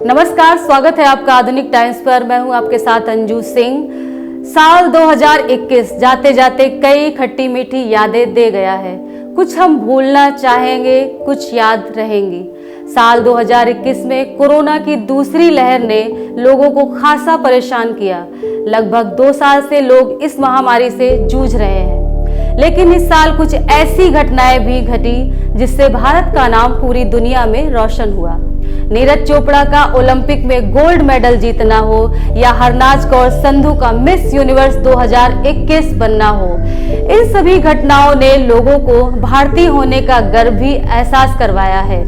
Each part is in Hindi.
नमस्कार, स्वागत है आपका आधुनिक टाइम्स पर। मैं हूं आपके साथ अंजू सिंह। साल 2021 जाते जाते कई खट्टी मीठी यादें दे गया है। कुछ हम भूलना चाहेंगे, कुछ याद रहेंगी। साल 2021 में कोरोना की दूसरी लहर ने लोगों को खासा परेशान किया। लगभग 2 साल से लोग इस महामारी से जूझ रहे हैं, लेकिन इस साल कुछ ऐसी घटनाएं भी घटी जिससे भारत का नाम पूरी दुनिया में रोशन हुआ। नीरज चोपड़ा का ओलंपिक में गोल्ड मेडल जीतना हो या हरनाज कौर संधू का मिस यूनिवर्स 2021 बनना हो, इन सभी घटनाओं ने लोगों को भारतीय होने का गर्व भी एहसास करवाया है।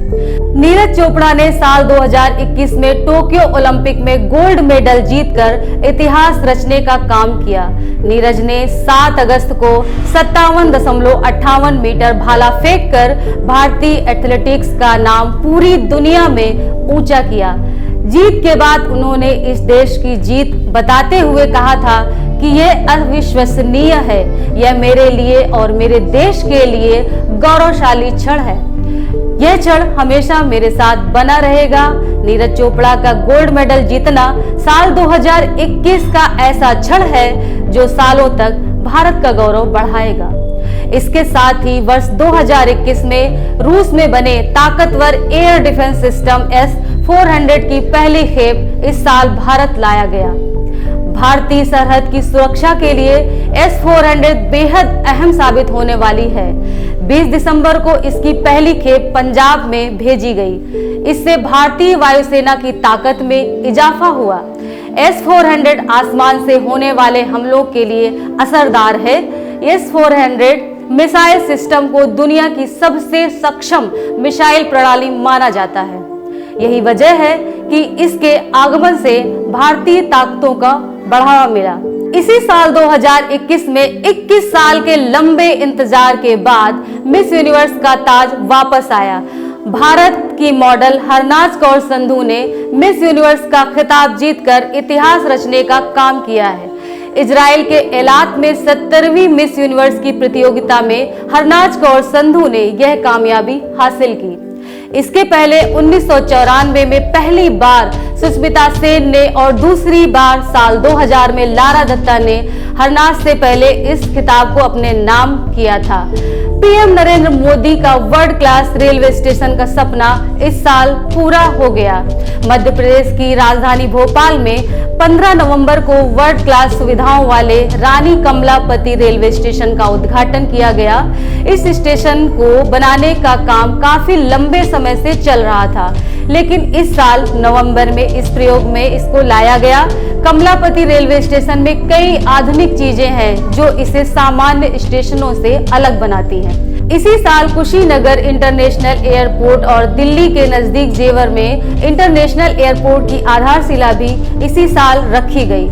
नीरज चोपड़ा ने साल 2021 में टोक्यो ओलंपिक में गोल्ड मेडल जीतकर इतिहास रचने का काम किया। नीरज ने 7 अगस्त को 57.58 मीटर भाला फेंककर भारतीय एथलेटिक्स का नाम पूरी दुनिया में ऊंचा किया। जीत के बाद उन्होंने इस देश की जीत बताते हुए कहा था कि यह अविश्वसनीय है, यह मेरे लिए और मेरे देश के लिए गौरवशाली क्षण है। यह क्षण हमेशा मेरे साथ बना रहेगा। नीरज चोपड़ा का गोल्ड मेडल जीतना साल 2021 का ऐसा क्षण है जो सालों तक भारत का गौरव बढ़ाएगा। इसके साथ ही वर्ष 2021 में रूस में बने ताकतवर एयर डिफेंस सिस्टम S-400 की पहली खेप इस साल भारत लाया गया। भारतीय सरहद की सुरक्षा के लिए S-400 बेहद अहम साबित होने वाली है। 20 दिसंबर को इसकी पहली खेप पंजाब में भेजी गई। इससे भारतीय वायुसेना की ताकत में इजाफा हुआ। S-400 आसमान से होने वाले हमलों के लिए असरदार है। S-400 मिसाइल सिस्टम को दुनिया की सबसे सक्षम मिसाइल प्रणाली माना जाता है। यही वजह है कि इसके आगमन से भारतीय ताकतों का बढ़ावा मिला। इसी साल 2021 में 21 साल के लंबे इंतजार के बाद मिस यूनिवर्स का ताज वापस आया। भारत की मॉडल हरनाज कौर संधू ने मिस यूनिवर्स का खिताब जीतकर इतिहास रचने का काम किया है। इजराइल के एलात में 70वीं मिस यूनिवर्स की प्रतियोगिता में हरनाज कौर संधू ने यह कामयाबी हासिल की। इसके पहले 1994 में पहली बार सुष्मिता सेन ने और दूसरी बार साल 2000 में लारा दत्ता ने हरनाज से पहले इस खिताब को अपने नाम किया था। पीएम नरेंद्र मोदी का वर्ल्ड क्लास रेलवे स्टेशन का सपना इस साल पूरा हो गया। मध्य प्रदेश की राजधानी भोपाल में 15 नवंबर को वर्ल्ड क्लास सुविधाओं वाले रानी कमलापति रेलवे स्टेशन का उद्घाटन किया गया। इस स्टेशन को बनाने का काम काफी लंबे समय से चल रहा था, लेकिन इस साल नवंबर में इस प्रयोग में इसको लाया गया। कमलापति रेलवे स्टेशन में कई आधुनिक चीजें हैं जो इसे सामान्य स्टेशनों से अलग बनाती हैं। इसी साल कुशीनगर इंटरनेशनल एयरपोर्ट और दिल्ली के नजदीक जेवर में इंटरनेशनल एयरपोर्ट की आधारशिला भी इसी साल रखी गई।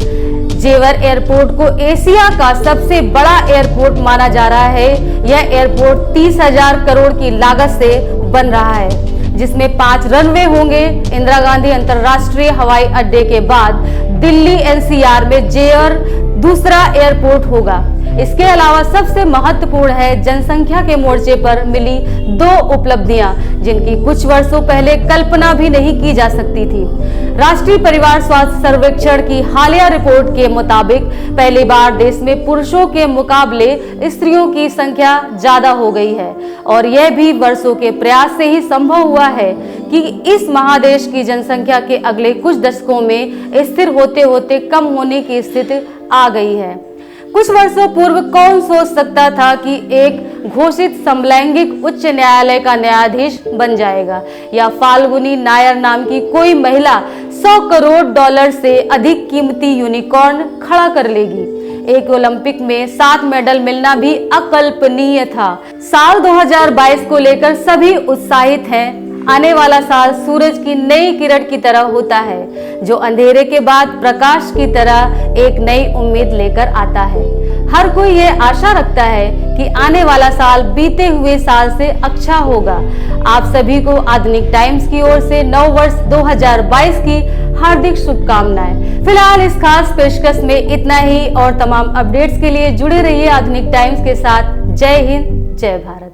जेवर एयरपोर्ट को एशिया का सबसे बड़ा एयरपोर्ट माना जा रहा है। यह एयरपोर्ट 30,000 करोड़ की लागत से बन रहा है, जिसमें 5 रनवे होंगे। इंदिरा गांधी अंतर्राष्ट्रीय हवाई अड्डे के बाद दिल्ली NCR में जेवर दूसरा एयरपोर्ट होगा। इसके अलावा सबसे महत्वपूर्ण है जनसंख्या के मोर्चे पर मिली 2 उपलब्धियां, जिनकी कुछ वर्षों पहले कल्पना भी नहीं की जा सकती थी। राष्ट्रीय परिवार स्वास्थ्य सर्वेक्षण की हालिया रिपोर्ट के मुताबिक पहली बार देश में पुरुषों के मुकाबले स्त्रियों की संख्या ज्यादा हो गई है, और यह भी वर्षों के प्रयास से ही संभव हुआ है कि इस महादेश की जनसंख्या के अगले कुछ दशकों में स्थिर होते होते कम होने की स्थिति आ गई है। कुछ वर्षों पूर्व कौन सोच सकता था कि एक घोषित समलैंगिक उच्च न्यायालय का न्यायाधीश बन जाएगा, या फाल्गुनी नायर नाम की कोई महिला $100 करोड़ से अधिक कीमती यूनिकॉर्न खड़ा कर लेगी। एक ओलंपिक में 7 मेडल मिलना भी अकल्पनीय था। साल 2022 को लेकर सभी उत्साहित हैं। आने वाला साल सूरज की नई किरण की तरह होता है, जो अंधेरे के बाद प्रकाश की तरह एक नई उम्मीद लेकर आता है। हर कोई ये आशा रखता है कि आने वाला साल बीते हुए साल से अच्छा होगा। आप सभी को आधुनिक टाइम्स की ओर से नव वर्ष 2022 की हार्दिक शुभकामनाएं। फिलहाल इस खास पेशकश में इतना ही, और तमाम अपडेट्स के लिए जुड़े रहिए आधुनिक टाइम्स के साथ। जय हिंद, जय भारत।